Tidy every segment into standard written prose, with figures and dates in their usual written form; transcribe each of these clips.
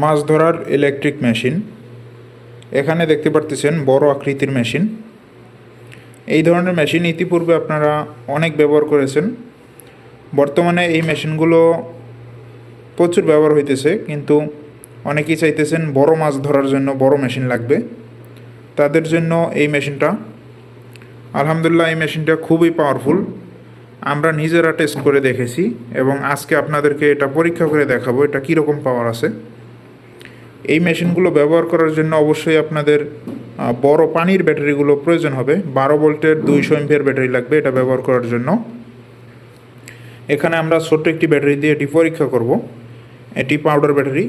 মাছ ধরার electric machine. এখানে দেখতে পারতেছেন বড় আকৃতির মেশিন। এই ধরনের মেশিন ইতিপূর্বে আপনারা অনেক ব্যবহার করেছেন। বর্তমানে এই মেশিনগুলো প্রচুর ব্যবহার হইতেছে, কিন্তু অনেকেই চাইতেছেন বড় মাছ ধরার জন্য বড় মেশিন লাগবে। তাদের জন্য এই মেশিনটা, আলহামদুলিল্লাহ, এই মেশিনটা খুবই পাওয়ারফুল। আমরা নিজেরা টেস্ট করে দেখেছি এবং আজকে আপনাদেরকে এটা পরীক্ষা করে দেখাবো এটা কীরকম পাওয়ার আছে। এই মেশিনগুলো ব্যবহার করার জন্য অবশ্যই আপনাদের বড় পানির ব্যাটারিগুলো প্রয়োজন হবে। 12 ভোল্টের 200 এমপিয়ার ব্যাটারি লাগবে এটা ব্যবহার করার জন্য। এখানে আমরা ছোট্ট একটি ব্যাটারি দিয়ে এটি পরীক্ষা করব। এটি পাউডার ব্যাটারি।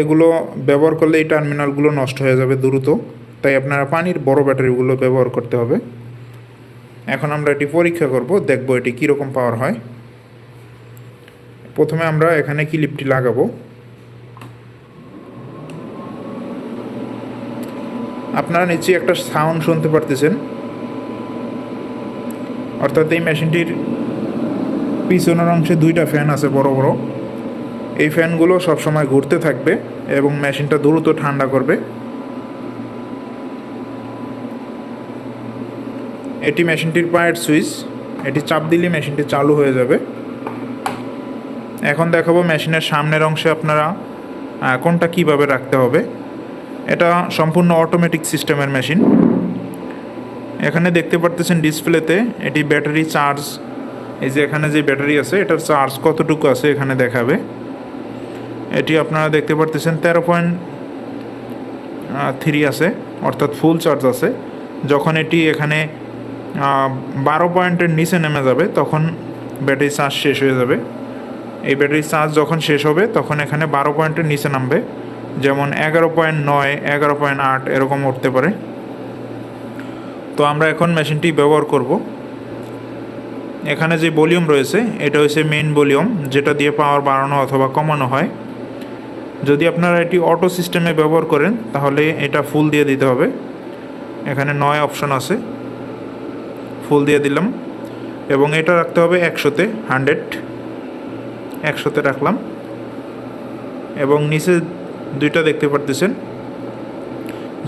এগুলো ব্যবহার করলে এই টার্মিনালগুলো নষ্ট হয়ে যাবে দ্রুত, তাই আপনারা পানির বড় ব্যাটারিগুলো ব্যবহার করতে হবে। এখন আমরা এটি পরীক্ষা করব, দেখব এটি কীরকম পাওয়ার হয়। প্রথমে আমরা এখানে ক্লিপটি লাগাবো। আপনারা নিচে একটা সাউন্ড শুনতে পারতেছেন, অর্থাৎ এই মেশিনটির পিছনের অংশে 2টা ফ্যান আছে বড় বড়। এই ফ্যানগুলো সবসময় ঘুরতে থাকবে এবং মেশিনটা দ্রুত ঠান্ডা করবে। এটি মেশিনটির পায়ের সুইচ, এটি চাপ দিলে মেশিনটি চালু হয়ে যাবে। এখন দেখাবো মেশিনের সামনের অংশে আপনারা কোনটা কিভাবে রাখতে হবে। এটা সম্পূর্ণ অটোমেটিক সিস্টেমের মেশিন। এখানে দেখতে পারতেছেন ডিসপ্লেতে এটি ব্যাটারি চার্জ, এই যে এখানে যে ব্যাটারি আছে এটার চার্জ কতটুকু আছে এখানে দেখাবে। এটি আপনারা দেখতে পারতেছেন 13.3 আছে, অর্থাৎ ফুল চার্জ আছে। যখন এটি এখানে 12 পয়েন্টের নিচে নেমে যাবে তখন ব্যাটারি চার্জ শেষ হয়ে যাবে। এই ব্যাটারি চার্জ যখন শেষ হবে তখন এখানে 12 পয়েন্টের নিচে নামবে, যেমন 11.9, 11.8 এরকম উঠতে পারে। তো আমরা এখন মেশিনটি ব্যবহার করব। এখানে যে ভলিউম রয়েছে এটা হচ্ছে মেইন ভলিউম, যেটা দিয়ে পাওয়ার বাড়ানো অথবা কমানো হয়। যদি আপনারা এটি অটো সিস্টেমে ব্যবহার করেন তাহলে এটা ফুল দিয়ে দিতে হবে। এখানে 9 অপশন আছে, ফুল দিয়ে দিলাম এবং এটা রাখতে হবে 100-তে, 100-তে রাখলাম। এবং নিচে 2টা দেখতে পারতেছেন।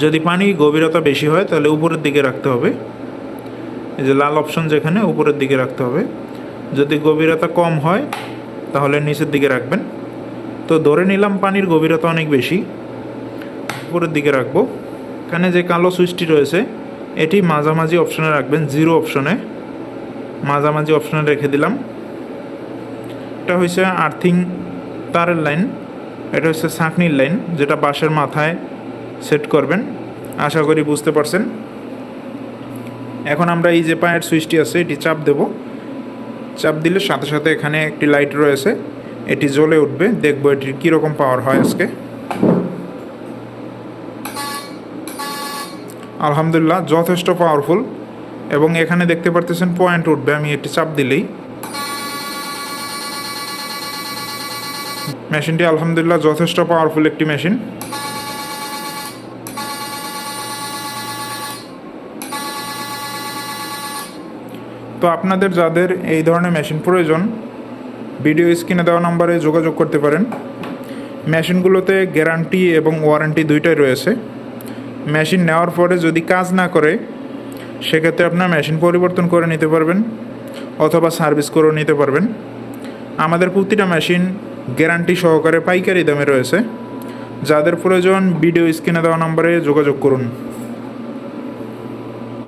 যদি পানি গভীরতা বেশি হয় তাহলে উপরের দিকে রাখতে হবে, এই যে লাল অপশন যেখানে উপরের দিকে রাখতে হবে। যদি গভীরতা কম হয় তাহলে নিচের দিকে রাখবেন। তো ধরে নিলাম পানির গভীরতা অনেক বেশি, উপরের দিকে রাখবো। এখানে যে কালো সুইচটি রয়েছে এটি মাঝামাঝি অপশনে রাখবেন, 0 অপশনে, মাঝামাঝি অপশনে রেখে দিলাম। এটা হচ্ছে আর্থিং তারের লাইন, এটা হচ্ছে ছাঁকনির লাইন, যেটা বাঁশের মাথায় সেট করবেন। আশা করি বুঝতে পারছেন। এখন আমরা এই যে পায়ের সুইচটি আছে এটি চাপ দেব। চাপ দিলে সাথে সাথে এখানে একটি লাইট রয়েছে, এটি জ্বলে উঠবে। দেখব এটির কীরকম পাওয়ার হয় আজকে। আলহামদুলিল্লাহ, যথেষ্ট পাওয়ারফুল। এবং এখানে দেখতে পারতেছেন পয়েন্ট উঠবে, আমি এটি চাপ দিলেই। মেশিনটি আলহামদুলিল্লাহ যথেষ্ট পাওয়ারফুল একটি মেশিন। তো আপনাদের যাদের এই ধরনের মেশিন প্রয়োজন, ভিডিও স্ক্রিনে দেওয়া নম্বরে যোগাযোগ করতে পারেন। মেশিনগুলোতে গ্যারান্টি এবং ওয়ারেন্টি 2টাই রয়েছে। মেশিন নেওয়ার পরে যদি কাজ না করে সেক্ষেত্রে আপনার মেশিন পরিবর্তন করে নিতে পারবেন অথবা সার্ভিস করেও নিতে পারবেন। আমাদের প্রতিটা মেশিন গ্যারান্টি সহকারে পাইকারি দামে রয়েছে। যাদের প্রয়োজন ভিডিও স্ক্রিনে দেওয়া নম্বরে যোগাযোগ করুন।